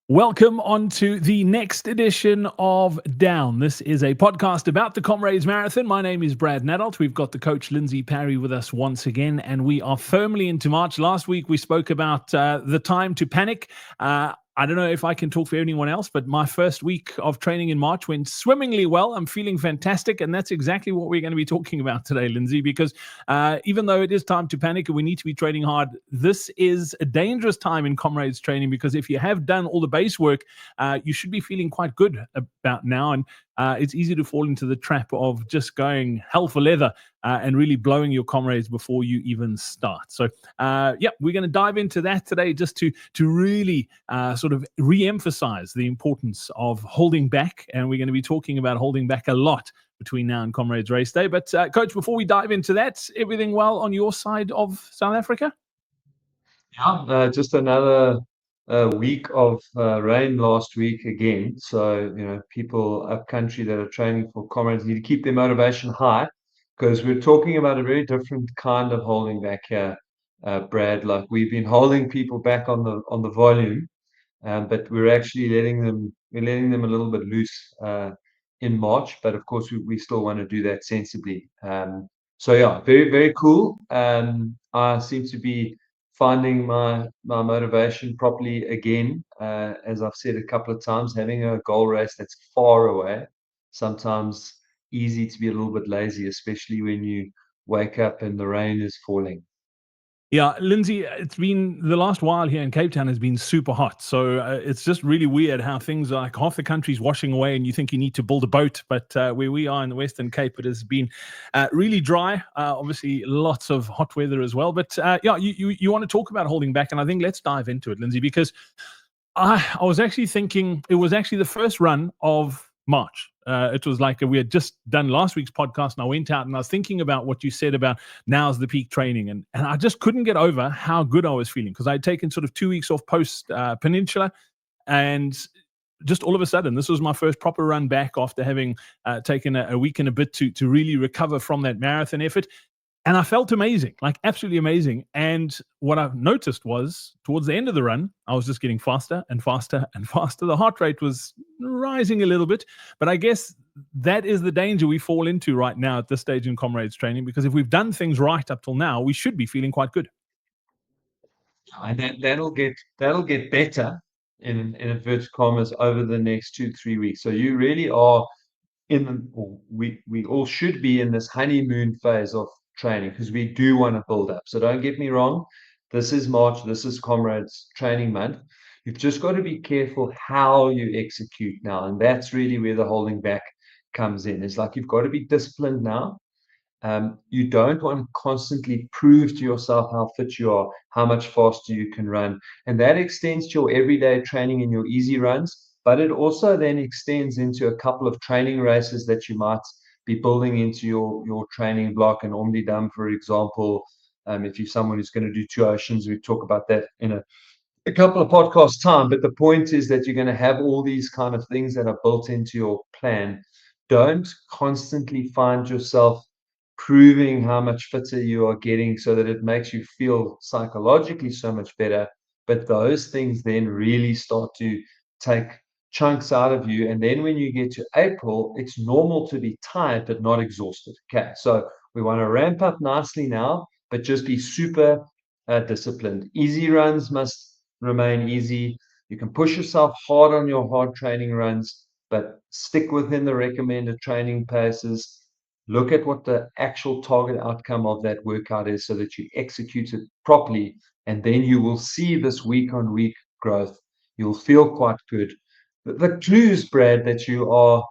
Welcome on to the next edition of Down. This is a podcast about the Comrades Marathon. My name is Brad Nadalt. We've got the coach Lindsey with us once again, and we are firmly into March. Last week we spoke about the time to panic. I don't know if I can talk for anyone else, but my first week of training in March went swimmingly well. I'm feeling fantastic, and that's exactly what we're going to be talking about today, Lindsey, because even though it is time to panic and we need to be training hard, this is a dangerous time in Comrades training, because if you have done all the base work, you should be feeling quite good about now. And it's easy to fall into the trap of just going hell for leather and really blowing your comrades before you even start. So, we're going to dive into that today, just to really sort of re-emphasize the importance of holding back. And we're going to be talking about holding back a lot between now and Comrades Race Day. But Coach, before we dive into that, everything well on your side of South Africa? Yeah, just another week of rain last week again. So, people up country that are training for Comrades need to keep their motivation high, because we're talking about a very different kind of holding back here, Brad. Like, we've been holding people back on the volume, but we're letting them a little bit loose in March. But of course, we still want to do that sensibly. So yeah, very, very cool. I seem to be finding my motivation properly again. As I've said a couple of times, having a goal race that's far away, sometimes easy to be a little bit lazy, especially when you wake up and the rain is falling. Yeah, Lindsey, it's been the last while here in Cape Town has been super hot. So it's just really weird how things are like half the country's washing away and you think you need to build a boat. But where we are in the Western Cape, it has been really dry. Obviously, lots of hot weather as well. But you want to talk about holding back. And I think let's dive into it, Lindsey, because I was actually thinking it was actually the first run of March. It was like we had just done last week's podcast, and I went out and I was thinking about what you said about now's the peak training, and I just couldn't get over how good I was feeling, because I had taken sort of 2 weeks off post Peninsula, and just all of a sudden, this was my first proper run back after having taken a week and a bit to really recover from that marathon effort. And I felt amazing, like absolutely amazing. And what I've noticed was towards the end of the run, I was just getting faster and faster and faster. The heart rate was rising a little bit. But I guess that is the danger we fall into right now at this stage in Comrades training, because if we've done things right up till now, we should be feeling quite good. And that'll get better in inverted commas over the next 2-3 weeks. So you really are or we all should be in this honeymoon phase of training, because we do want to build up. So don't get me wrong. This is March. This is Comrades training month. You've just got to be careful how you execute now. And that's really where the holding back comes in. It's like you've got to be disciplined now. You don't want to constantly prove to yourself how fit you are, how much faster you can run. And that extends to your everyday training and your easy runs. But it also then extends into a couple of training races that you might be building into your training block. And Omnidam, for example, if you're someone who's going to do 2 oceans, we talk about that in a couple of podcasts time. But the point is that you're going to have all these kind of things that are built into your plan. Don't constantly find yourself proving how much fitter you are getting so that it makes you feel psychologically so much better. But those things then really start to take chunks out of you. And then when you get to April, it's normal to be tired but not exhausted. Okay, so we want to ramp up nicely now, but just be super disciplined. Easy runs must remain easy. You can push yourself hard on your hard training runs, but stick within the recommended training paces. Look at what the actual target outcome of that workout is so that you execute it properly. And then you will see this week on week growth. You'll feel quite good. The clues, Brad, that you are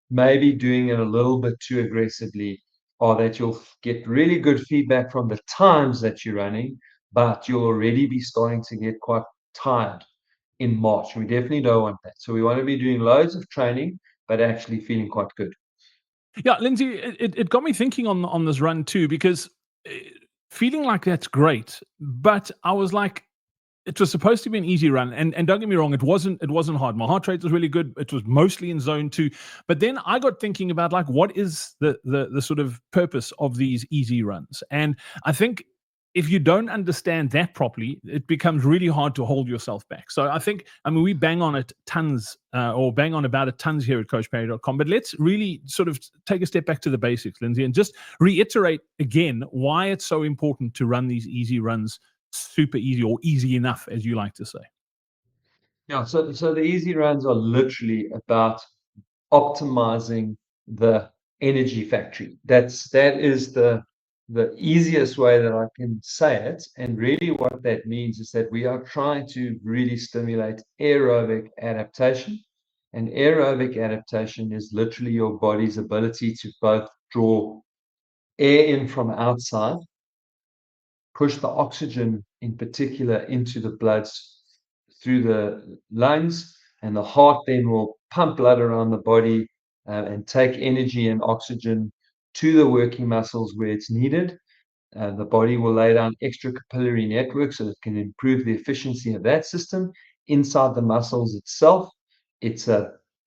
maybe doing it a little bit too aggressively are that you'll get really good feedback from the times that you're running, but you'll already be starting to get quite tired in March. We definitely don't want that. So we want to be doing loads of training, but actually feeling quite good. Yeah, Lindsey, it got me thinking on this run too, because feeling like that's great, but I was like, it was supposed to be an easy run, and don't get me wrong, it wasn't hard. My heart rate was really good. It was mostly in zone 2. But then I got thinking about, like, what is the sort of purpose of these easy runs? And I think if you don't understand that properly, it becomes really hard to hold yourself back. So I think, I mean, we bang on it tons, or bang on about it tons here at CoachParry.com, but let's really sort of take a step back to the basics, Lindsey, and just reiterate again why it's so important to run these easy runs, super easy or easy enough, as you like to say. Yeah, so the easy runs are literally about optimizing the energy factory. That is the easiest way that I can say it. And really what that means is that we are trying to really stimulate aerobic adaptation. And aerobic adaptation is literally your body's ability to both draw air in from outside, push the oxygen in particular into the blood through the lungs, and the heart then will pump blood around the body and take energy and oxygen to the working muscles where it's needed. The body will lay down extra capillary networks so it can improve the efficiency of that system. Inside the muscles itself, it's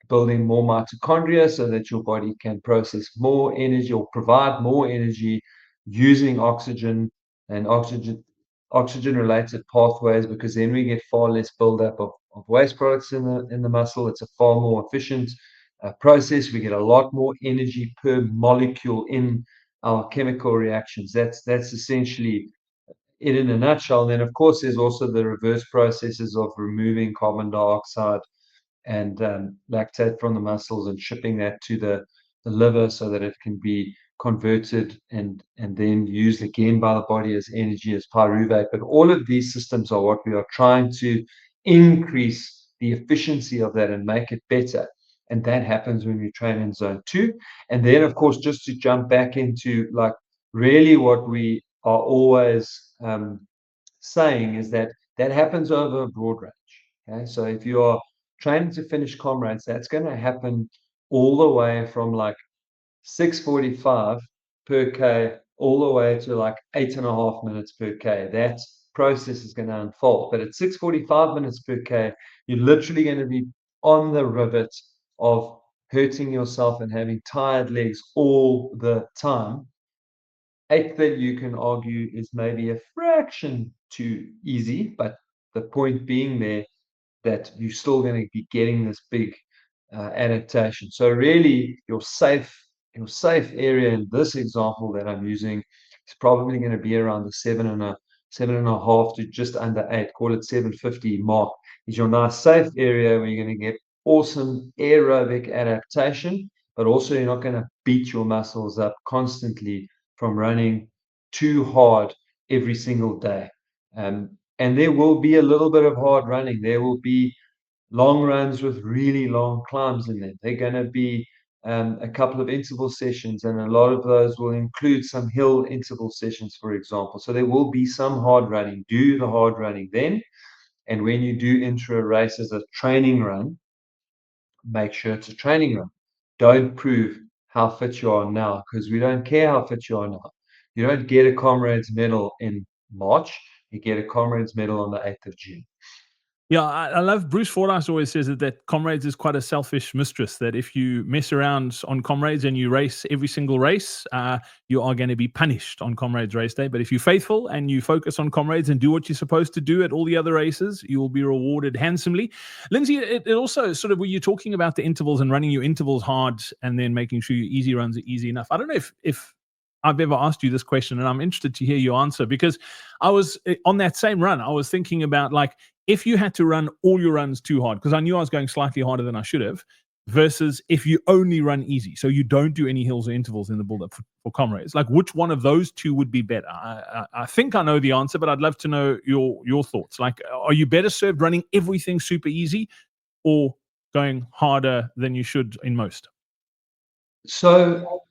building more mitochondria so that your body can process more energy or provide more energy using oxygen and oxygen related pathways, because then we get far less buildup of waste products in the muscle. It's a far more efficient process. We get a lot more energy per molecule in our chemical reactions. That's essentially it in a nutshell. And then, of course, there's also the reverse processes of removing carbon dioxide and lactate from the muscles and shipping that to the liver so that it can be converted and then used again by the body as energy, as pyruvate. But all of these systems are what we are trying to increase the efficiency of that and make it better. And that happens when we train in zone 2. And then, of course, just to jump back into like really what we are always saying is that that happens over a broad range. Okay, so if you are training to finish Comrades, that's going to happen all the way from like 6:45 per K all the way to like 8.5 minutes per K. That process is going to unfold. But at 6:45 minutes per K, you're literally going to be on the rivet of hurting yourself and having tired legs all the time. Eight that you can argue is maybe a fraction too easy, but the point being there that you're still going to be getting this big adaptation. So really, your safe area in this example that I'm using is probably going to be around the 7.5 to just under 8. Call it 750 mark. Is your nice safe area where you're going to get awesome aerobic adaptation, but also you're not going to beat your muscles up constantly from running too hard every single day. And there will be a little bit of hard running. There will be long runs with really long climbs in them. They're going to be a couple of interval sessions, and a lot of those will include some hill interval sessions, for example. So there will be some hard running. Do the hard running then. And when you do enter a race as a training run, make sure it's a training run. Don't prove how fit you are now, because we don't care how fit you are now. You don't get a Comrades medal in March. You get a Comrades medal on the 8th of June. Yeah, I love Bruce Fordyce always says that Comrades is quite a selfish mistress, that if you mess around on Comrades and you race every single race, you are going to be punished on Comrades race day. But if you're faithful and you focus on Comrades and do what you're supposed to do at all the other races, you will be rewarded handsomely. Lindsey, it also sort of, when you're talking about the intervals and running your intervals hard and then making sure your easy runs are easy enough, I don't know if I've ever asked you this question, and I'm interested to hear your answer, because I was on that same run. I was thinking about, like, if you had to run all your runs too hard, because I knew I was going slightly harder than I should have, versus if you only run easy, so you don't do any hills or intervals in the build-up for Comrades, like which one of those two would be better? I think I know the answer, but I'd love to know your thoughts. Like, are you better served running everything super easy or going harder than you should in most? So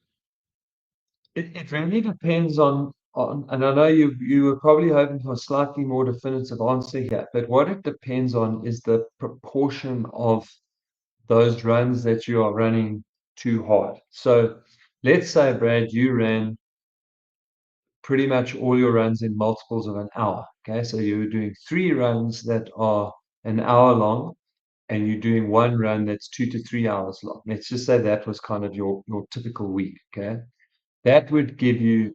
it really depends on, and I know you were probably hoping for a slightly more definitive answer here, but what it depends on is the proportion of those runs that you are running too hard. So let's say, Brad, you ran pretty much all your runs in multiples of an hour. Okay, so you're doing 3 runs that are an hour long, and you're doing 1 run that's 2 to 3 hours long. Let's just say that was kind of your typical week. Okay, that would give you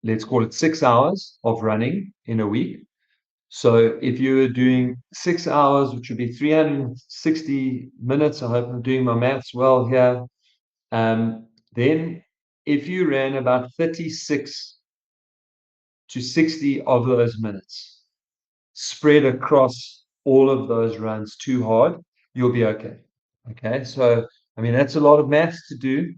let's call it 6 hours of running in a week. So if you were doing 6 hours, which would be 360 minutes, I hope I'm doing my maths well here. Then if you ran about 36 to 60 of those minutes spread across all of those runs too hard, you'll be okay. Okay, so I mean, that's a lot of maths to do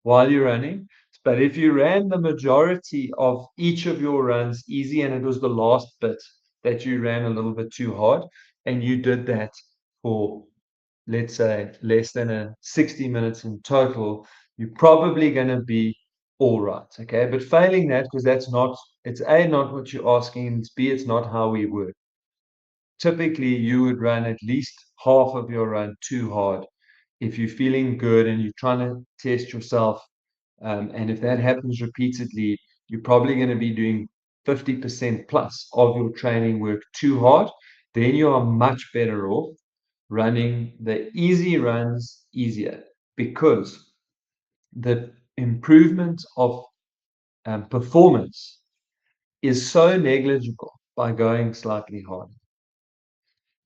while you're running. But if you ran the majority of each of your runs easy, and it was the last bit that you ran a little bit too hard, and you did that for, let's say, less than 60 minutes in total, you're probably going to be all right. Okay, but failing that, because that's not, it's A, not what you're asking, and it's B, it's not how we work. Typically, you would run at least half of your run too hard if you're feeling good and you're trying to test yourself. And if that happens repeatedly, you're probably going to be doing 50% plus of your training work too hard. Then you are much better off running the easy runs easier, because the improvement of performance is so negligible by going slightly harder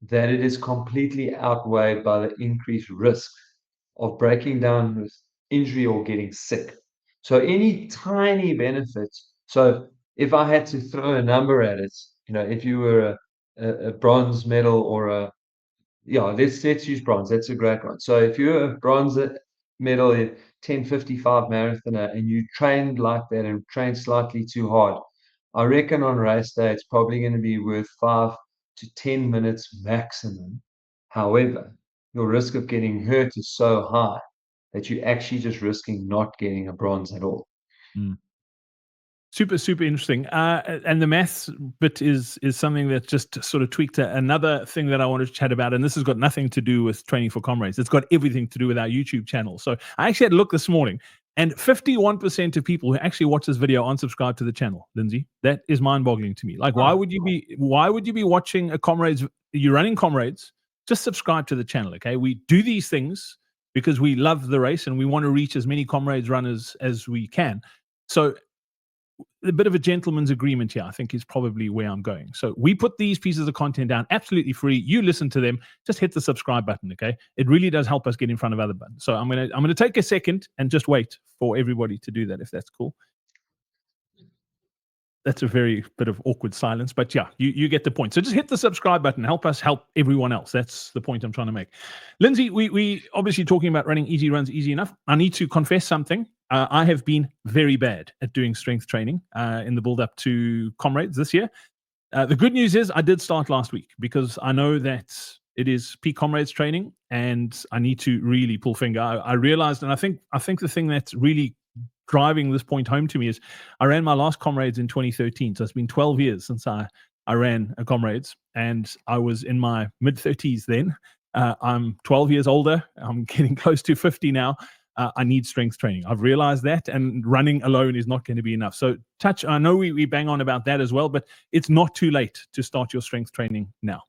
that it is completely outweighed by the increased risk of breaking down with injury or getting sick. So any tiny benefit. So if I had to throw a number at it, if you were a bronze medal or let's use bronze. That's a great one. So if you're a bronze medal in 10:55 marathoner and you trained like that and trained slightly too hard, I reckon on race day it's probably going to be worth 5 to 10 minutes maximum. However, your risk of getting hurt is so high that you're actually just risking not getting a bronze at all. Mm. Super interesting. And the maths bit is something that just sort of tweaked another thing that I wanted to chat about. And this has got nothing to do with training for Comrades. It's got everything to do with our YouTube channel. So I actually had a look this morning, and 51% of people who actually watch this video aren't subscribed to the channel. Lindsey, that is mind-boggling to me. Like, why would you be watching a Comrades? You're running Comrades. Just subscribe to the channel, okay? We do these things because we love the race and we want to reach as many Comrades runners as we can. So a bit of a gentleman's agreement here, I think, is probably where I'm going. So we put these pieces of content down absolutely free. You listen to them. Just hit the subscribe button, okay? It really does help us get in front of other buttons. So I'm gonna take a second and just wait for everybody to do that, if that's cool. That's a very bit of awkward silence, but yeah, you get the point. So just hit the subscribe button. Help us help everyone else. That's the point I'm trying to make. Lindsey, we obviously talking about running easy runs easy enough. I need to confess something. I have been very bad at doing strength training in the build up to Comrades this year. The good news is I did start last week, because I know that it is peak Comrades training and I need to really pull finger. I realized, and I think the thing that's really driving this point home to me is I ran my last Comrades in 2013. So it's been 12 years since I ran a Comrades, and I was in my mid 30s then. I'm 12 years older. I'm getting close to 50 now. I need strength training. I've realized that, and running alone is not going to be enough. So I know we bang on about that as well, but it's not too late to start your strength training now.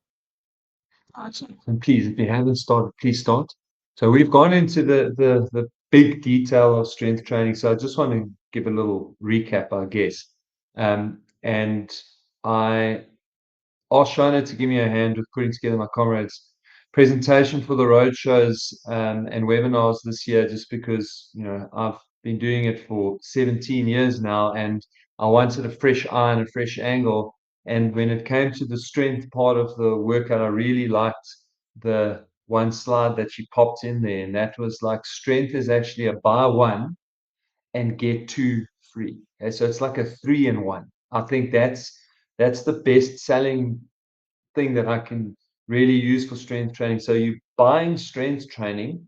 And please, if you haven't started, please start. So we've gone into the big detail of strength training. So I just want to give a little recap, I guess. And I asked Shana to give me a hand with putting together my Comrades presentation for the road shows and webinars this year, just because I've been doing it for 17 years now, and I wanted a fresh eye and a fresh angle. And when it came to the strength part of the workout, I really liked the one slide that she popped in there, and that was like, strength is actually a buy one and get two free. Okay, so it's like a 3-in-1. I think that's the best selling thing that I can really use for strength training. So you're buying strength training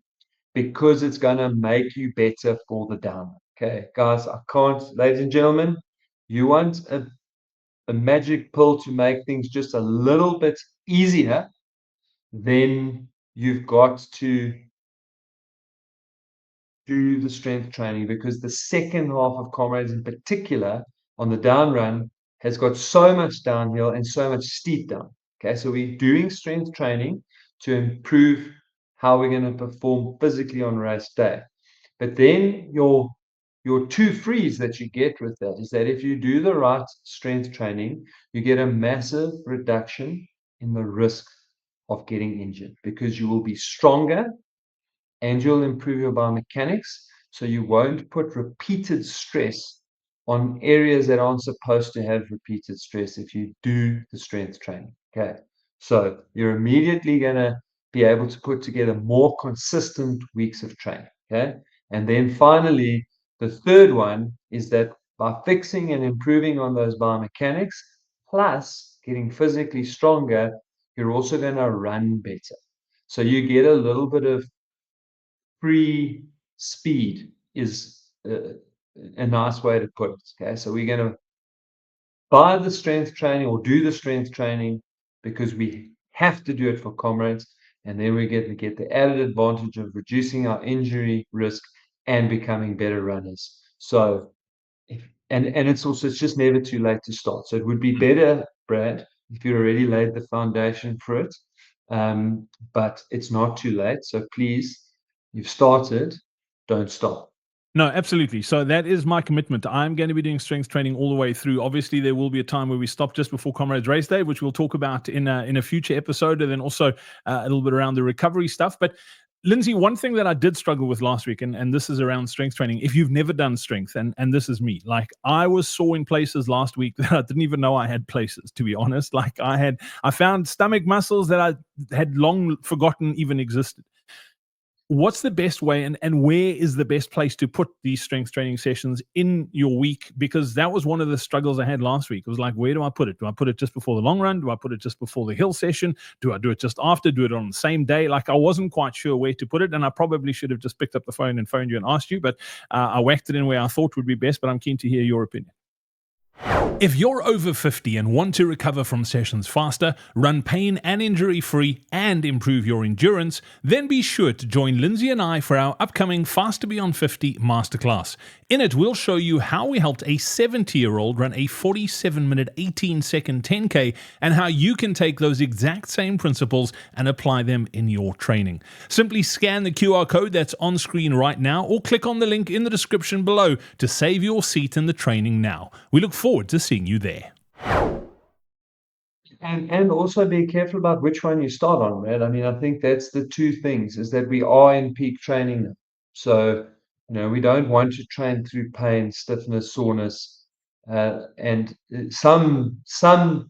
because it's going to make you better for the down. Okay, guys, ladies and gentlemen, you want a magic pill to make things just a little bit easier, then you've got to do the strength training, because the second half of Comrades in particular on the down run has got so much downhill and so much steep down. Okay, so we're doing strength training to improve how we're going to perform physically on race day. But then your your two frees that you get with that is that if you do the right strength training, you get a massive reduction in the risk of getting injured because you will be stronger and you'll improve your biomechanics. So you won't put repeated stress on areas that aren't supposed to have repeated stress if you do the strength training. Okay. So you're immediately going to be able to put together more consistent weeks of training. Okay. And then finally, the third one is that by fixing and improving on those biomechanics, plus getting physically stronger, you're also going to run better. So you get a little bit of free speed is a nice way to put it. Okay, so we're going to buy the strength training or do the strength training because we have to do it for Comrades, and then we get the added advantage of reducing our injury risk and becoming better runners. So, and it's just never too late to start. So it would be better, Brad, if you already laid the foundation for it. But it's not too late. So please, you've started, don't stop. No, absolutely. So that is my commitment. I'm going to be doing strength training all the way through. Obviously, there will be a time where we stop just before Comrades Race Day, which we'll talk about in a future episode, and then also a little bit around the recovery stuff. But Lindsey, one thing that I did struggle with last week, and this is around strength training. If you've never done strength, and this is me, like I was sore in places last week that I didn't even know I had places, to be honest. Like I found stomach muscles that I had long forgotten even existed. What's the best way and where is the best place to put these strength training sessions in your week? Because that was one of the struggles I had last week. It was like, where do I put it? Do I put it just before the long run? Do I put it just before the hill session? Do I do it just after? Do it on the same day? Like I wasn't quite sure where to put it, and I probably should have just picked up the phone and phoned you and asked you, but I whacked it in where I thought would be best, but I'm keen to hear your opinion. If you're over 50 and want to recover from sessions faster, run pain and injury free, and improve your endurance, then be sure to join Lindsey and I for our upcoming Faster Beyond 50 Masterclass. In it, we'll show you how we helped a 70-year-old run a 47-minute, 18-second 10K and how you can take those exact same principles and apply them in your training. Simply scan the QR code that's on screen right now or click on the link in the description below to save your seat in the training now. We look forward to seeing you there. And also be careful about which one you start on, right? I mean, I think that's the two things is that we are in peak training now. So, we don't want to train through pain, stiffness, soreness, and some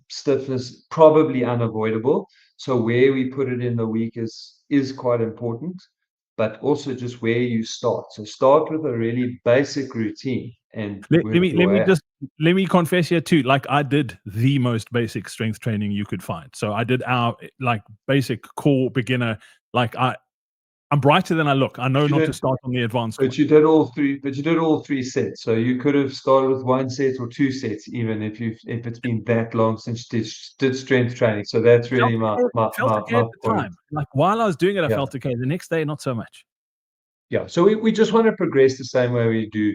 stiffness probably unavoidable. So where we put it in the week is quite important, but also just where you start. So start with a really basic routine and Let work me your way. let me confess here too. Like I did the most basic strength training you could find. So I did our like basic core beginner. Like I'm brighter than I look. I know You not to did, start on the advanced one. but you did all three. But you did all three sets. So you could have started with one set or two sets, even if it's been that long since you did strength training. So that's really Felt okay my at the point. time. Like while I was doing it, I Yeah. felt okay. The next day, not so much. Yeah, so we just want to progress the same way we do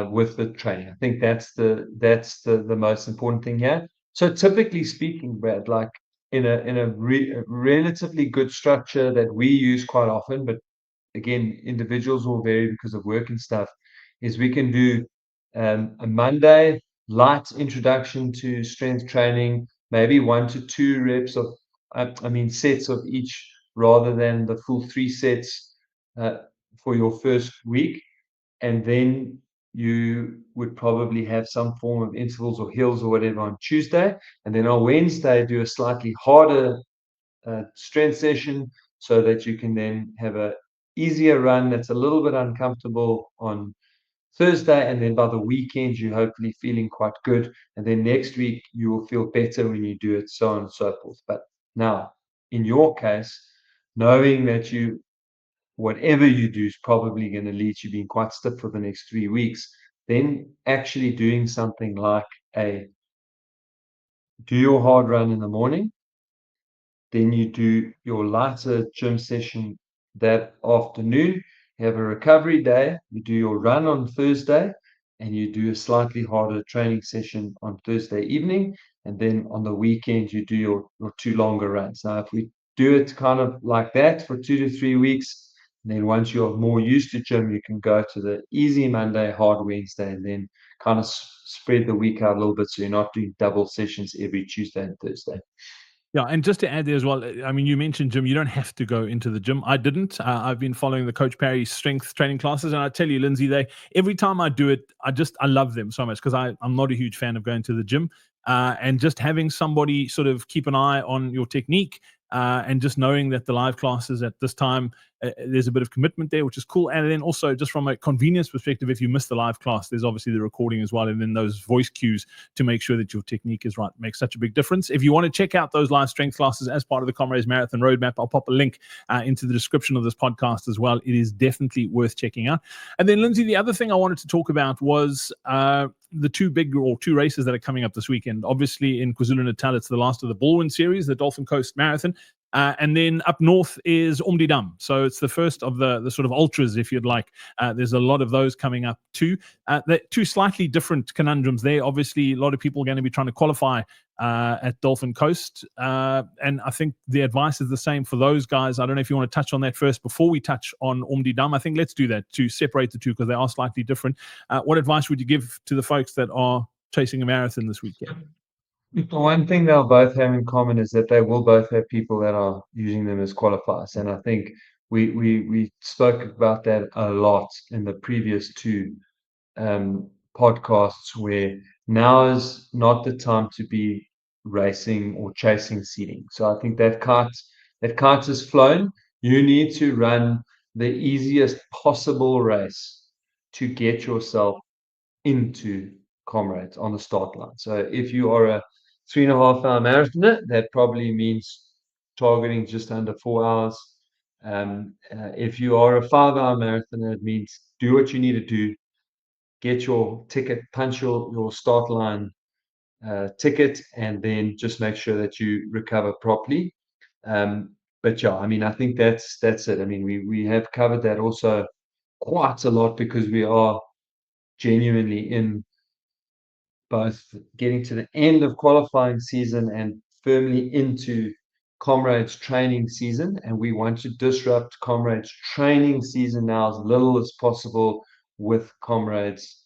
with the training. I think that's the most important thing here. So typically speaking, Brad, like in a relatively good structure that we use quite often, but again, individuals will vary because of work and stuff, is we can do a Monday light introduction to strength training, maybe 1 to 2 reps of, sets of each rather than the full 3 sets for your first week. And then you would probably have some form of intervals or hills or whatever on Tuesday. And then on Wednesday, do a slightly harder strength session so that you can then have a easier run that's a little bit uncomfortable on Thursday, and then by the weekend you're hopefully feeling quite good, and then next week you will feel better when you do it, so on and so forth. But now, in your case, knowing that whatever you do is probably going to lead to being quite stiff for the next 3 weeks, then actually doing something like do your hard run in the morning, then you do your lighter gym session that afternoon. You have a recovery day. You do your run on Thursday, and you do a slightly harder training session on Thursday evening. And then on the weekend, you do your 2 longer runs. Now, if we do it kind of like that for 2 to 3 weeks, And then once you're more used to gym, you can go to the easy Monday, hard Wednesday, and then kind of spread the week out a little bit so you're not doing double sessions every Tuesday and Thursday. Yeah, and just to add there as well, I mean, you mentioned gym. You don't have to go into the gym. I didn't. I've been following the Coach Parry strength training classes, and I tell you, Lindsey, they every time I do it, I love them so much because I'm not a huge fan of going to the gym, and just having somebody sort of keep an eye on your technique, and just knowing that the live classes at this time, there's a bit of commitment there, which is cool. And then also just from a convenience perspective, if you miss the live class, there's obviously the recording as well, and then those voice cues to make sure that your technique is right makes such a big difference. If you want to check out those live strength classes as part of the Comrades Marathon Roadmap, I'll pop a link into the description of this podcast as well. It is definitely worth checking out. And then, Lindsey, the other thing I wanted to talk about was the two races that are coming up this weekend. Obviously, in KwaZulu-Natal, it's the last of the Bullwind series, the Dolphin Coast Marathon. And then up north is Umdidam. So it's the first of the sort of ultras, if you'd like. There's a lot of those coming up too. They're two slightly different conundrums there. Obviously, a lot of people are going to be trying to qualify at Dolphin Coast. And I think the advice is the same for those guys. I don't know if you want to touch on that first before we touch on Umdidam. I think let's do that to separate the two because they are slightly different. What advice would you give to the folks that are chasing a marathon this weekend? The one thing they'll both have in common is that they will both have people that are using them as qualifiers. And I think we spoke about that a lot in the previous two podcasts, where now is not the time to be racing or chasing seeding. So I think that kite has flown. You need to run the easiest possible race to get yourself into Comrades on the start line. So if you are a 3.5 hour marathoner, that probably means targeting just under 4 hours. If you are a 5 hour marathoner, it means do what you need to do, get your ticket, punch your start line ticket, and then just make sure that you recover properly. But yeah, I mean, I think that's it. I mean, we have covered that also quite a lot because we are genuinely in both getting to the end of qualifying season and firmly into Comrades training season. And we want to disrupt Comrades training season now as little as possible with Comrades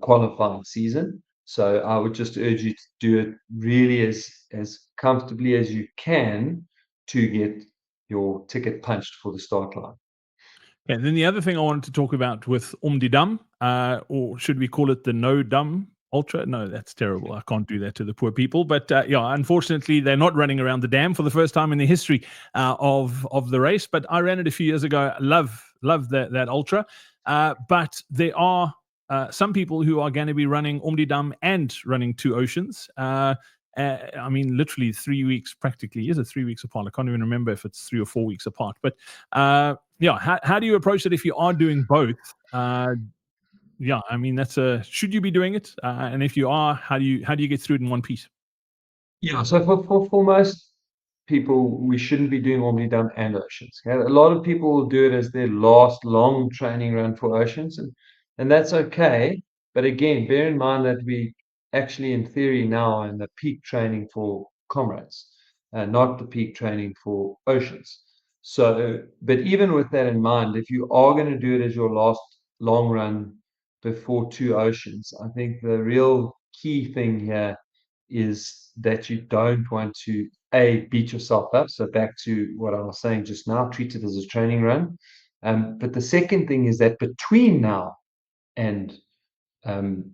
qualifying season. So I would just urge you to do it really as comfortably as you can to get your ticket punched for the start line. Okay, and then the other thing I wanted to talk about with Umdidam, or should we call it the No Dum Ultra? No, that's terrible. I can't do that to the poor people. But yeah, unfortunately, they're not running around the dam for the first time in the history of the race. But I ran it a few years ago. Love that ultra. But there are some people who are going to be running Umdidam and running Two Oceans. I mean, literally 3 weeks practically. Is it 3 weeks apart? I can't even remember if it's 3 or 4 weeks apart. But yeah, how do you approach it if you are doing both? Yeah, I mean, should you be doing it? And if you are, how do you get through it in one piece? Yeah, so for most people, we shouldn't be doing Omnidam and Oceans. Okay? A lot of people will do it as their last long training run for Oceans, and that's okay. But again, bear in mind that we actually, in theory, now are in the peak training for Comrades, and not the peak training for Oceans. So, but even with that in mind, if you are going to do it as your last long run before Two Oceans, I think the real key thing here is that you don't want to beat yourself up. So back to what I was saying just now, treat it as a training run. But the second thing is that between now and um,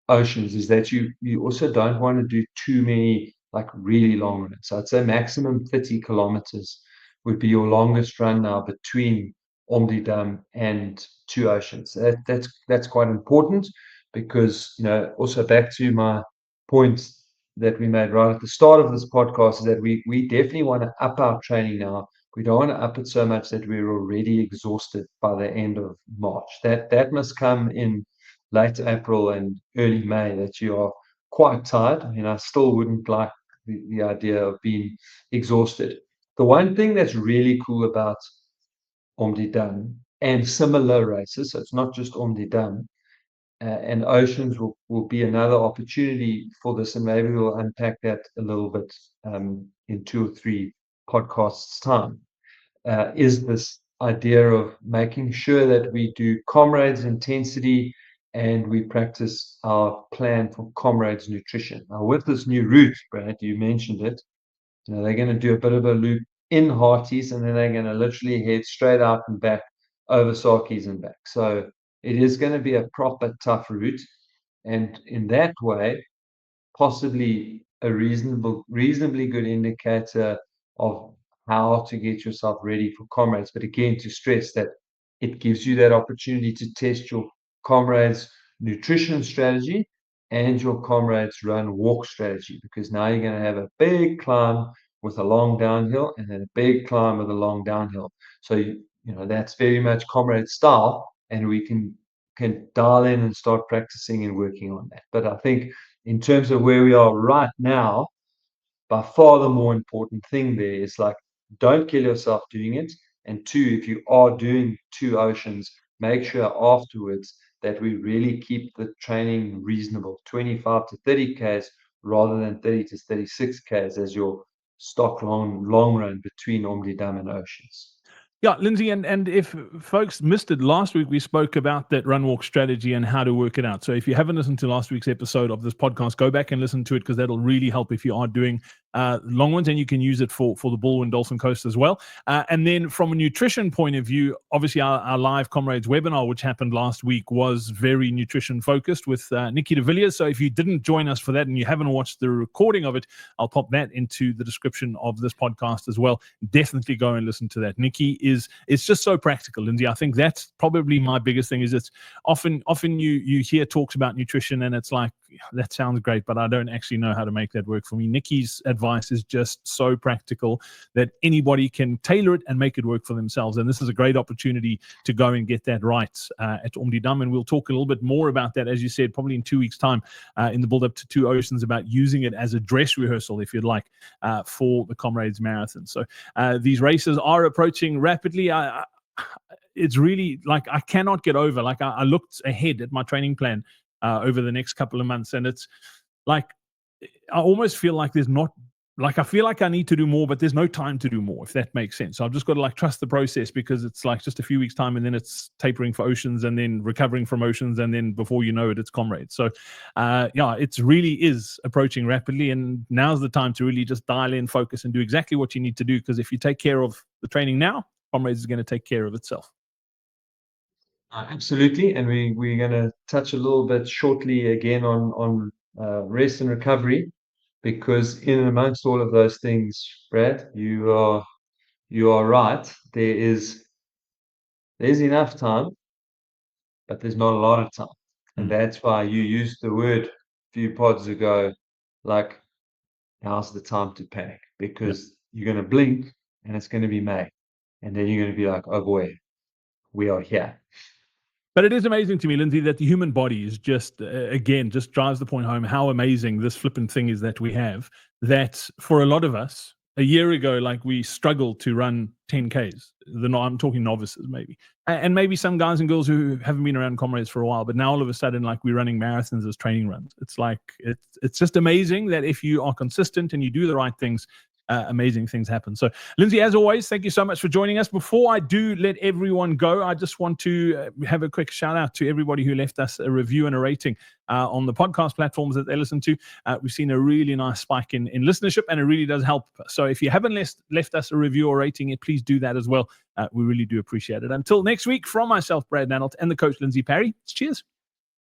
Oceans is that you also don't want to do too many like really long runs. So I'd say maximum 30 kilometers would be your longest run now between Omdidam and Two Oceans. That's quite important because also back to my point that we made right at the start of this podcast is that we definitely want to up our training now. We don't want to up it so much that we're already exhausted by the end of March. That must come in late April and early May, that you are quite tired. I mean, I still wouldn't like the idea of being exhausted. The one thing that's really cool about Omdidam and similar races, so it's not just Omdidam, and Oceans will be another opportunity for this, and maybe we'll unpack that a little bit in 2 or 3 podcasts' time, is this idea of making sure that we do Comrades intensity and we practice our plan for Comrades nutrition. Now, with this new route, Brad, you mentioned it, they're going to do a bit of a loop in Hearties, and then they're going to literally head straight out and back over Sarkies and back. So it is going to be a proper tough route. And in that way, possibly a reasonably good indicator of how to get yourself ready for Comrades. But again, to stress that it gives you that opportunity to test your Comrades nutrition strategy and your Comrades run walk strategy, because now you're going to have a big climb with a long downhill and then a big climb with a long downhill. So that's very much Comrade style, and we can dial in and start practicing and working on that. But I think in terms of where we are right now, by far the more important thing there is like, don't kill yourself doing it. And two, if you are doing 2 oceans, make sure afterwards that we really keep the training reasonable, 25 to 30 Ks rather than 30 to 36 Ks as your stock long run between Omdidam and oceans. Yeah, Lindsey, and if folks missed it, last week we spoke about that run walk strategy and how to work it out. So if you haven't listened to last week's episode of this podcast, go back and listen to it, because that'll really help if you are doing long ones, and you can use it for the Bull and Dolphin Coast as well. And then from a nutrition point of view, obviously our live Comrades webinar, which happened last week, was very nutrition focused with Nikki de Villiers. So if you didn't join us for that and you haven't watched the recording of it, I'll pop that into the description of this podcast as well. Definitely go and listen to that. Nikki it's just so practical, Lindsey. I think that's probably my biggest thing. Is it's often you hear talks about nutrition and it's like, that sounds great, but I don't actually know how to make that work for me. Nikki's advice is just so practical that anybody can tailor it and make it work for themselves. And this is a great opportunity to go and get that right at Omdidam. And we'll talk a little bit more about that, as you said, probably in 2 weeks' time in the build up to 2 Oceans, about using it as a dress rehearsal, if you'd like, for the Comrades Marathon. So these races are approaching rapidly. It's really like, I cannot get over, like I looked ahead at my training plan over the next couple of months, and it's like, I almost feel like there's not, like, I feel like I need to do more, but there's no time to do more, if that makes sense. So I've just got to like trust the process, because it's like just a few weeks time and then it's tapering for Oceans and then recovering from Oceans. And then before you know it, it's Comrades. So yeah, it really is approaching rapidly, and now's the time to really just dial in, focus, and do exactly what you need to do. Because if you take care of the training now, Comrades is going to take care of itself. Absolutely, and we're going to touch a little bit shortly again on rest and recovery, because in and amongst all of those things, Brad, you are right. There's enough time, but there's not a lot of time, and that's why you used the word a few pods ago, like, now's the time to panic, because you're going to blink and it's going to be May, and then you're going to be like, oh boy, we are here. But it is amazing to me, Lindsey, that the human body is just, again, just drives the point home how amazing this flippant thing is that we have. That for a lot of us, a year ago, like, we struggled to run 10Ks. I'm talking novices, maybe. And maybe some guys and girls who haven't been around Comrades for a while, but now all of a sudden, like, we're running marathons as training runs. It's like, it's just amazing that if you are consistent and you do the right things, amazing things happen. So, Lindsey, as always, thank you so much for joining us. Before I do let everyone go, I just want to have a quick shout out to everybody who left us a review and a rating on the podcast platforms that they listen to. We've seen a really nice spike in listenership, and it really does help. So if you haven't left us a review or rating, please do that as well. We really do appreciate it. Until next week, from myself, Brad Nanolt, and the coach, Lindsey Parry, cheers.